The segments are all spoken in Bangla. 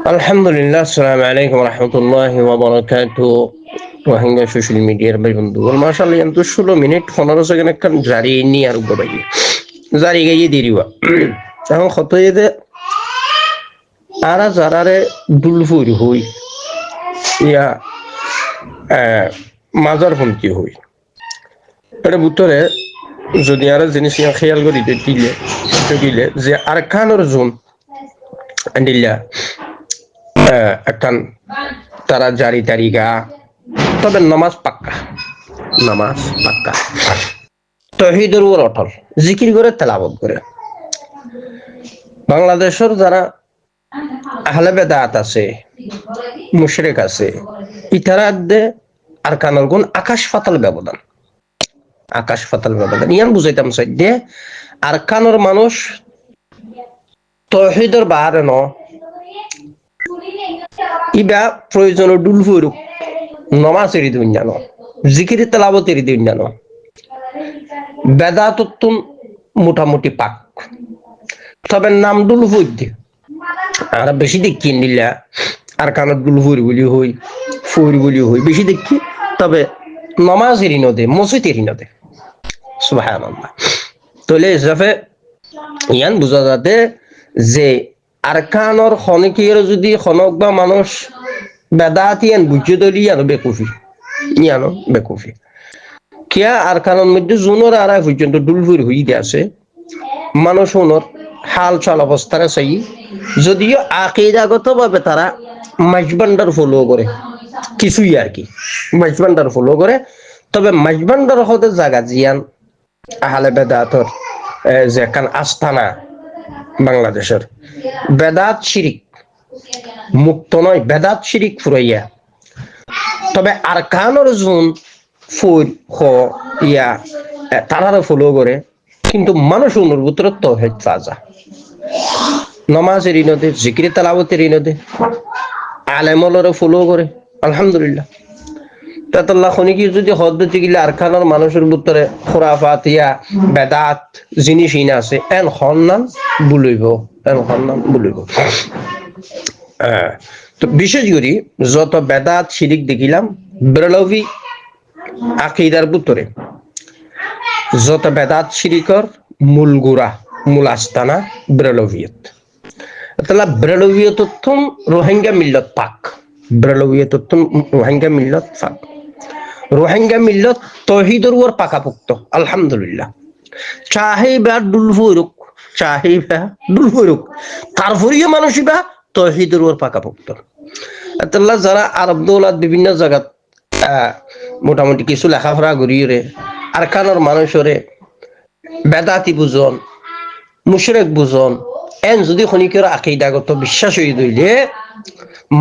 Alhamdulillah, assalamu alaikum warahmatullahi wabarakatuh. Rohingya social media ভাই বন্ধু মাশাআল্লাহ কিন্তু 16 মিনিট 15 সেকেন্ড একটা জারি নি আর গবাই জারি গাইয়ে দিরিবা এখন কত এতে আরা জারারে দুলফুর হই ইয়া মাজার ফন্তি হই এটা ভিতরে যদি আর জিনিস খেয়াল করি দিলে যে আরকানের জোন আন্ডিল্লা একখান তারা জারি তারিকা তবে নামাজ পাক্কা তৌহিদের উপর অটল জিকির করে তেলাওয়াত করে বাংলাদেশের যারা আহলে বেদাত আছে মুশরিক আছে ইতারাদে আরকানুল গুণ আকাশ পাতাল ব্যবধান ইয়ান বুঝাইতাম সাইদে আরকানুর মানুষ তৌহিদের বাহারে ন ইবা প্রয়োজন ডুল ফুরুক নমাজ এরি দিন জানো জিকির তেলাওয়াত এরি দিন জানো বেদাতুন মোটামুটি পাক তবে নাম ডুল ফুর দি আর বেশি দেখি নিলা আর কানত ডুল ফুর বলি হই বেশি দেখি তবে নমাজ এরি নদে মসজিদ এরি নদে সুবহানাল্লাহ তোলে হিসাবে ইয়ান বুঝা যাতে যে আরকানর খনিকির যদি খনক বা মানুষ বেদাতিয়ান বুঝে দলি আর বেকুফি কিয়া আরকানর মধ্যে জুনর আড়াই পর্যন্ত ডুলফুর হইতে আছে মানুষ ওনর হাল চাল অবস্থারে চাই যদিও আকীদাগত ভাবে তারা মাইজবান্ডার ফলো করে কিছুই আর কি মাইজবান্ডার ফলো করে তবে মাইজবান্ডার হতে জায়গা জিয়ান আহলে বেদাতর যে কান আস্তানা বাংলাদেশের বেদাত শিরিক মুক্ত নয় বেদাত শিরিক ফুরাইয়া তবে আরকানের জোন ফুর হ ইয়া তারারে ফলো করে কিন্তু মানুষ অনুভূত তৌহিদ ফাজা নমাজের ইনদে জিকির তেলাওয়াতের ইনদে আলেমলরে ফলো করে আলহামদুলিল্লাহ তাতাল্লাহ খনিকি যদি হদ্দতি গিলা আরকানের মানুষের ভিতরে খুরাফাত ইয়া বেদাত জিনিস ইনা আছে এন হন্নান বুলইব তো বিশেষ করে যত বেদাত শিরিক দেখিলাম বেরলভি আকীদার ভিতরে যত বেদাত শিরিকর মূল আস্তানা বেরলভিয়ত তাহলে বেরলভিয়তন রোহিঙ্গা মিল্লত পাক রোহিঙ্গা মিল্লত তৌহিদের উপর পাকাপোক্ত আলহামদুলিল্লাহ চাহে বা ডুলফুরুক তারপরেও মানুষই বা তৌহিদের উপর পাকাপোক্ত আল্লাহ যারা আরব দৌলত বিভিন্ন জায়গাত মোটামুটি কিছু লেখাপড়া করিয়ে আরকানের মানুষরে বেদাতি বুঝন মুশরিক বুঝন এন যদি খনিকের আকীদাগত বিশ্বাস হয়ে দইলে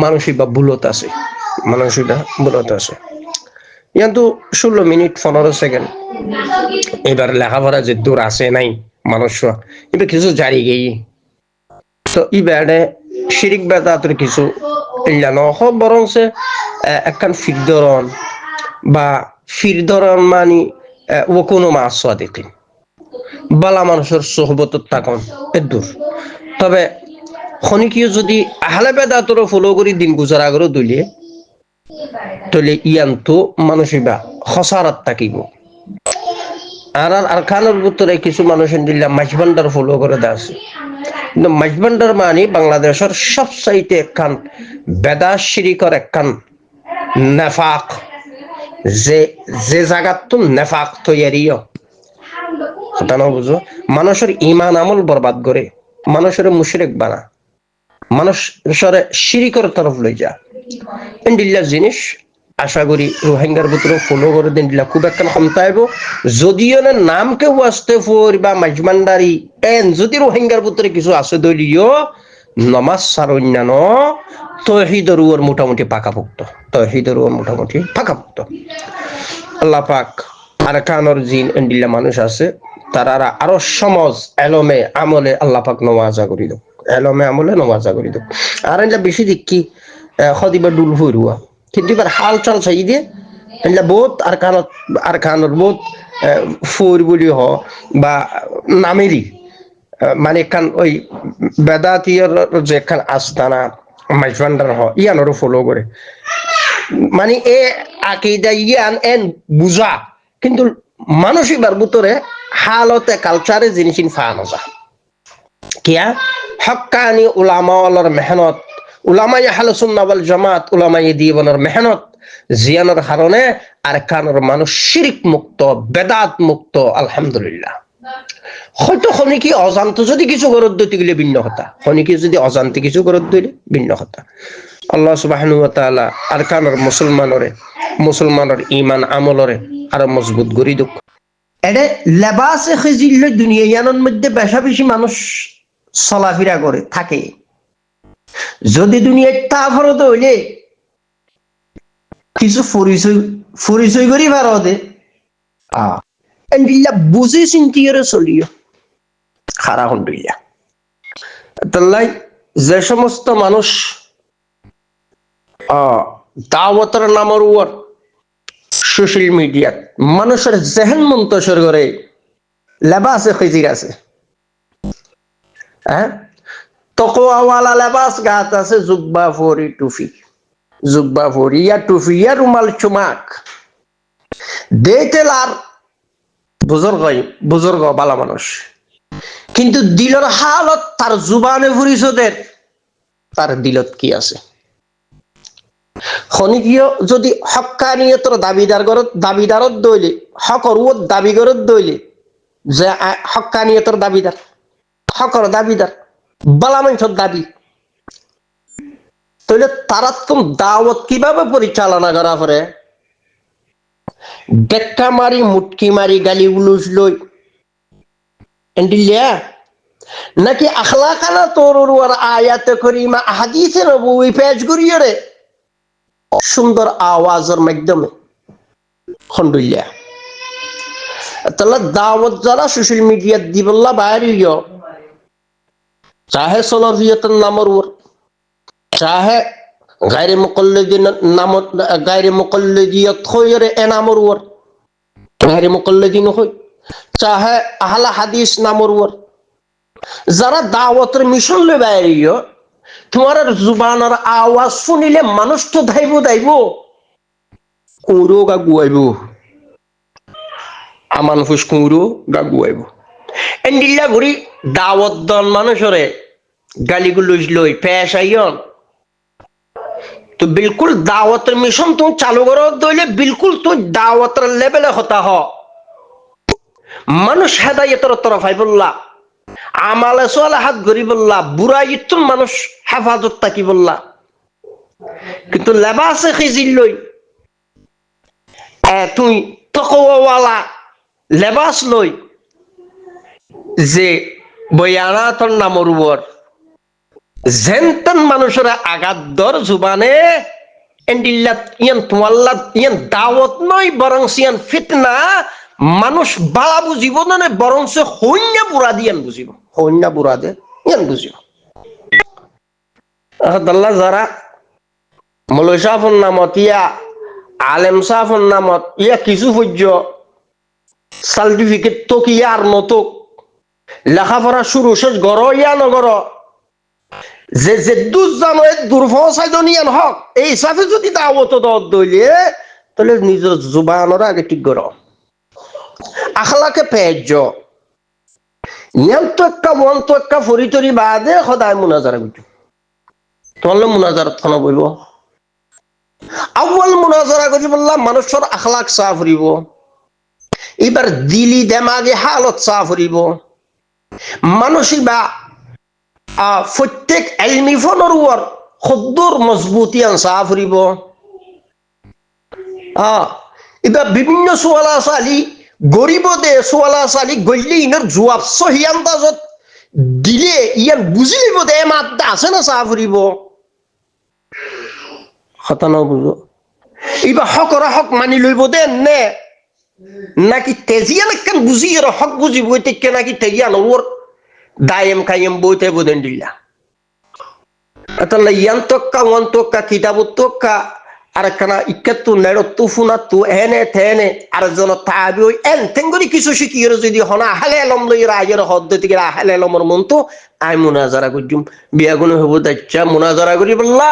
মানুষই বা ভুলত আছে কিন্তু 16 মিনিট 15 সেকেন্ড এবার লেখাপড়া যে দূর আছে নাই মানুষ এবার কিছু জারি গেই তো ইবারে শিরিক বেদাতের কিছু ইল্লানো হব বরং সে একখান ফিরদরন মানি ও কোনো মাসাদিকিন বালা মানুষের সোহবত থাকুন এদূর তবে খনিকিও যদি আহলে বেদাতর ফলো করি দিন গুজারা করে দলিয়ে তলে ইয়ান তো মানুষই বা খসারাত থাকিব আর আরকানের ভিতরে কিছু মানুষ দিল্লা মাইজবান্ডার ফলো করে আছে কিন্তু মাইজবান্ডার মানে বাংলাদেশের সবচাইতে একখান বেদাত শিরিকর একখান নেফাক যে জায়গাত নেফাক তৈয়ারিও কথা না বুঝো মানুষের ইমান আমল বরবাদ করে মানুষের মুশরিক বানা মানুষের শিরিকর তরফ লই যা এন্ডিল্লা জিনিস আশা করি রোহিঙ্গার ভিতরে ফলো করে দিন খুব একটা ক্ষমতাইব যদিও নাম কেউ আসতে ফোর বা মাইজমান্ডারি এন যদি রোহিঙ্গার ভিতরে কিছু আছে দলীয় নমাজ সার অন্যান্য তৌহিদের উপর মোটামুটি পাকাপোক্ত আল্লাহ পাক আরকানের জিন এন্ডিল্লা মানুষ আছে তারা আরো সমাজ এলমে আমলে আল্লাহ পাক নওয়াজা করি দাও আর এটা বেশি দেখি খদিবা ডুল হইরুয়া কিন্তু এবার হাল চাল চাই দিয়ে এটা বহুত আরকানের বহুত ফুর বলি হ বা নামেরি মানে একখান ওই বেদাতীয় যে একখান আস্তানা মাইজবান্ডার ইয়ানোরও ফলো করে মানে এ আকিদা ইয়ান এন বুঝা কিন্তু মানুষ এবার ভিতরে হালতে কালচারে জিনিস ফানো যা কিয়া হক্কানি উলামাওয়ালার মেহনত উলামাই আহলে সুন্নাহ ওয়াল জামাত উলামাই দিওয়ানের মেহনত জিয়ানোর কারণে আর কানোর মানুষ শিরিক মুক্ত বেদাত মুক্ত আলহামদুলিল্লাহ হয়তো খনিকি অজান্ত যদি কিছু গরত দইতে গেলে ভিন্ন কথা খনিকি যদি অজান্তে কিছু গরত দইলে ভিন্ন কথা আল্লাহ সুবহানাহু ওয়া তাআলা আর কানোর মুসলমানের ঈমান আমলরে আর মজবুত করি দুক এডে লেবাসে খিজিল দুনিয়ার মধ্যে বেশা বেশি মানুষ চলাফেরা করে থাকে যদি দুনিয়ার তাফরত হইলে কিছু পরিচয় করি ভারতে বুঝে চিন্তিয়ে চলিও খারা হন্ডুইয়া তাই যে সমস্ত মানুষ দাওয়াতের নামের উপর সোশ্যাল মিডিয়াত মানুষের জেহেন মন্তসর করে লেবাসে খিজির আছে হ্যাঁ তকওয়াওয়ালা লেবাস গাত আছে জুব্বা ফরি টুফি জুব্বা ফরি ইয়া টুফি ইয়া রুমাল চুমাক দেতেলার বুজুর্গ বালা মানুষ কিন্তু দিলর হালত তার জুবানে ফুরিসদের তার দিলত কি আছে খনিকীয় যদি হক্কানিয়তর দাবিদারত দইলে হকর ও দাবি করত দইলে যে হক্কানিয়তর দাবিদার হকর দাবিদার বালা মানুষের দাবি তাহলে তারা তো দাওয়াত কিভাবে পরিচালনা করা পরে ডেক্কা মারি মুটকি মারি গালি উলুস লই এন্ডিলিয়া নাকি আখলাকানা তোর আয়াতে করিমা হাদিসে নবুয়ি পেশ করিয়ে রে সুন্দর আওয়াজের মাধ্যমে খন্ডুলিয়া তাহলে দাওয়াত যারা সোশ্যাল মিডিয়া দিবল্লা বাইরিও চাহে সলাফিয়তের নামের উপর চাহে গায়রে মুকল্লিদিন নাম গায়রে মুকল্লিদিয়ত হইরে এ নামের উপর গায়রে মুকল্লিদিন হই চাহে আহলে হাদিস নামের উপর যারা দাওয়াতের মিশন লই বাইরিও তোমার জুবানের আওয়াজ শুনিলে মানুষ তো দাইব কুঁড়ো গা গুয়াইব আমান ফুস কুঁড়ো গা গুয়াইব এন্ডিল্লা ঘুরি দাওয়াত দন মানুষরে গালিগুলো লই পেশ আইয়ন তো বিলকুল দাওয়াতের মিশন তুমি চালু করো দইলে বিলকুল তুই দাওয়াতের লেভেলে হতা হ মানুষ হেদায়েতের তরফ আইবল্লা আমালে সালাহাত গরিবল্লা বুরাইতুন মানুষ হেফাজত তাকি বললা কিন্তু লেবাসে খিজিল লই তুই তকওয়াওয়ালা লেবাস লই যে বয়ানাতর নামর উপর জেনতেন মানুষের আঘাত দর জুবানে এন্ডিল্লাত ইয়ান তোমাল্লা ইয়ান দাওয়াত নয় বরং ইয়ান ফিতনা মানুষ বালা বুঝিব না বরং সে হইনা বুড়া দিয়ান বুঝিব হইনা বুড়া দে ইয়ান বুঝিব আল্লাহ যারা মৌলভী সাহেবের নামত ইয়া আলেম সাহেবের নামত ইয়া কিছু সূর্য সার্টিফিকেট তো কি আর মতো লেখাপড়া শুরু শেষ গড় ইয়া নগর যে যে দুজানো দুর্ভসাইদনিয়ান হক এই হিসাবে যদি দাওয়াত দইলে তাহলে নিজের জুবানের আগে ঠিক করো আখলাকে পেজ ইয়ান তো একটা মন তো একটা ফরিতরি বাদে সদায় মুনাজারা করছো তোমার মুনাজারত খানা বলব আউয়াল মুনাজারা করি বললাম মানুষের আখলাক সাফ হইব এবার দিলি দেমাগে হালত সাফ হইব মানসিক বা প্রত্যেক এলমি ফোনের উপর খদ্দুর মজবুতিয়ান সাফ হইব এবার বিভিন্ন সোয়ালা চালি গরিব দে সোয়ালা চালি গল্লি ইনার জবাব সহি আন্দাজত দিলে ইয়ান বুঝি লিব দে মাত্রা আছে না সাফ হইব খতানো বুঝো এবার হকরা হক মানি লইব দে নে নাকি তেজিয়ান কেন বুঝি এর হক বুঝিব তে নাকি তেজিয়ান ওর দায়েম কায়েম বইতে বুদেন দিলা আতাল্লা ইয়ান তক্কা ওয়ান তক্কা কিতাব তক্কা আরেকখানা ইক্কাত্তু নেড়ত্তু ফুনাত্তু এনে থেনে আরেকজন তাবি ওই এন তেঙ্গরি কিছু শিখিয়ে যদি হনা আহলে আলম লইরা আইয়ের হদ্দ থেকে আহলে আলমর মন তো আই মুনাজারা করজুম বিয়াগুন হবো দাচ্চা মুনাজারা করি বললা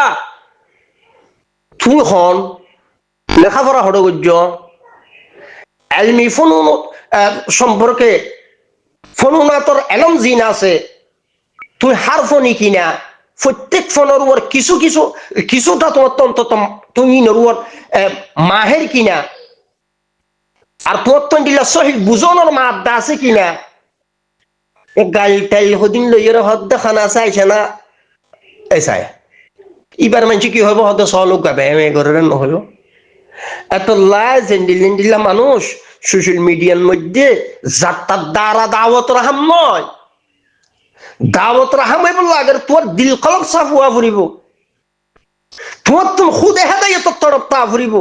তুই হন লেখাপড়া হড় করজ এলমি ফনুন সম্পর্কে ফনুনাতর এলম জিন আছে তুই হার ফনি কিনা প্রত্যেক ফোনের উপর কিছু কিছু কিছুটা তোমার অন্তত তুমি নরুয়ার মাহের কিনা আর তোমার তো দিলা সহি বুঝনের মাদ্দা আছে কিনা গাল টাইল হদিন লইয়ের হদ দেখানা চাইছে না এসাই এবার মানুষ কি হইব হদ সহলোক গাবে এম এ করে নহইব এত জেন্ডিলা মানুষ সোশ্যাল মিডিয়ার মধ্যে যাত্রার দ্বারা দাওয়াত রাহাম নয় দাওয়াত রাহাম হইব লাগে তোর দিল কলক সাফ হওয়া ফুরিব তোমার তুমি খুদে হেদায়তের তরফ তা ফুরিব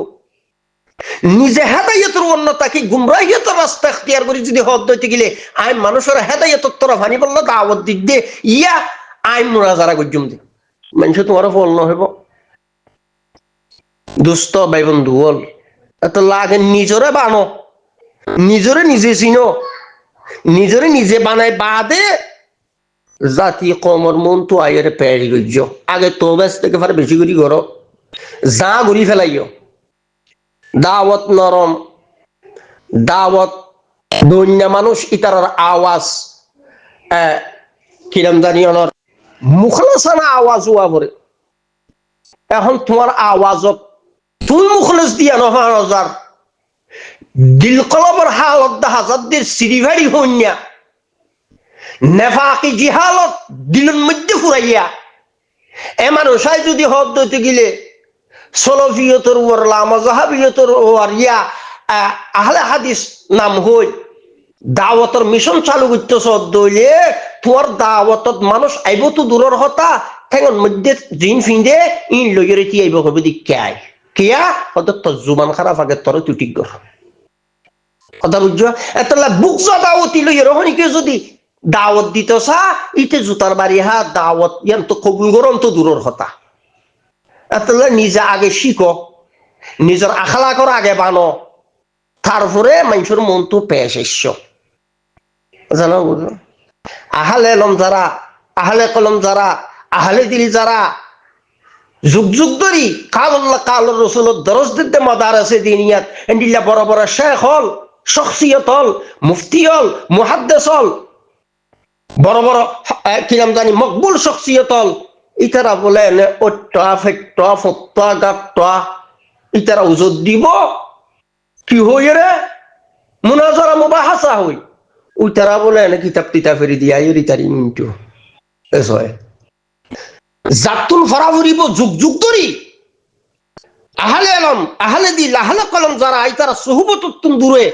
নিজে হেদায়তের অন্যতাকে গুমরাহিয়তের রাস্তা এখতিয়ার করে যদি হদ দইতে গেলে আই মানুষের হেদায়তের তরফ হানি বললো দাওয়াত দিক দিয়ে ইয়া আই মুনাজারা গজ্জুম দি মানুষ তোমার ফল নহইব দুস্থ ভাই বন্ধু বল এত লাগে নিজরে বানো নিজরে নিজে চিনো নিজরে নিজে বানাই বাদে জাতি কমর মন তো আয়ের পেড়ি গজ্জ আগে তো বেশ থেকে ফার বেশি করি করো যা ঘুরি ফেলাইও দাওয়াত নরম দাওয়াত দৈন্য মানুষ ইতার আওয়াজ কিরম জানি অনর মুখলসানা আওয়াজ হওয়া পরে এখন তোমার আওয়াজত তুই মুখলস দিয়া নহয় হাজার দিল কলবর হালত হাজারদের সিরিভারি হইয়া নেফাকি জিহালত দিলের মধ্যে ফুরাইয়া এ মানুষাই যদি হদ দইতে গেলে সলফিয়তর ওরলা মজাহাবিয়তর ওর ইয়া আহলে হাদিস নাম হই দাওয়াতর মিশন চালু করতেছ দইলে তোর দাওয়াতত মানুষ আইব তো দূরের হতা ঠেঙর মধ্যে জিন ফিন্দে ইন লইরে তি আইব হবে দিকাই কিয়া হদ তো জুবান খারাপ আগে তোর তুটিক গর কথা বুঝছো এতলা বুকজা দাওয়াতি লইরে হনিকে যদি দাওয়াত দিতেছা ইতে জুতার বাড়ি হা দাওয়াত ইয়ান তো কবুল গরম তো দূরের হতা এতলা নিজে আগে শিখো নিজের আখলাকর আগে বানো তারপরে মানুষের মন তো পেশ এসছো জানো বুঝো আহলে এলম যারা আহলে কলম যারা আহলে দিল যারা যুগ যুগ ধরি কাল্লাহ কাল রসুলের দরজ দিতে মাদারসে দিনিয়াত এন্ডিল্লা বড় বড় শেখ হল শখসিয়ত হল মুফতি হল মুহাদ্দিস হল বড় বড় কি নাম জানি মকবুল শখসিয়ত হল ইতারা বলে ওটা ফেটটা ফট্টা গাট্টা ইতারা উজত দিব কি হই রে মুনাজারা মুবাহাসা হই ওই তারা বলে এনে কিতাব তিতা ফেরি দিয়া এরি তারি মিন্টু এস হয় জাতুল ফরা ফুরিব যুগ যুগ ধরি আহলে আলম আহলে দিল আহলে কলম যারা আই তারা সুহবতত্তুন দূরে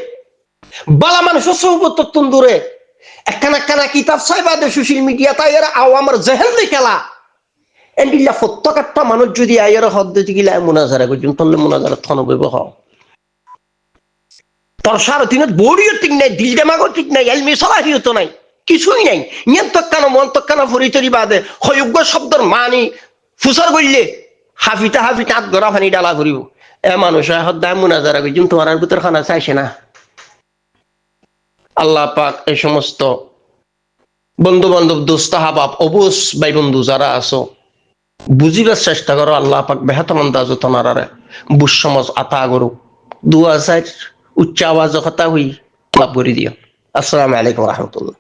বালা মানুষের সুহবতত্তুন দূরে একখানা একখানা কিতাব সাইবাদে সোশ্যাল মিডিয়া তাই এরা আওয়ামের জেহেল দি খেলা এন্ডিল্লা প্রত্যেকটা মানুষ যদি আইয়ের হদ দিতে গেলে মুনাজারা করছেন তাহলে মুনাজারা থনবইব হ তোর সারা দিনের বড়িও ঠিক নাই দিল দেমাগও ঠিক নাই এলমি সলাহিও তো নাই কিছুই নাই নিয়ন তক্কানো মন তক্কানো ফরিতরি বাদে হয়োগ্য শব্দর মানি ফুসার করলে হাফিটা হাফিটা হাত গড়া ফানি ডালা করিব এ মানুষ হদ্দায় মুনাজারা করছেন তোমার ভিতর খানা চাইছে না আল্লাহ পাক এই সমস্ত বন্ধু বান্ধব দোস্ত হাবাব অবুস ভাই বন্ধু যারা আছো বুঝিবার চেষ্টা করো আল্লাহ পাক বেহাতমন্দা যতনারে বুঝ সমাজ আতা করো দুয়া চাই উচ্চ আওয়াজ কথা হই লাভ করে দিও আসসালামু আলাইকুম রহমতুল্লাহ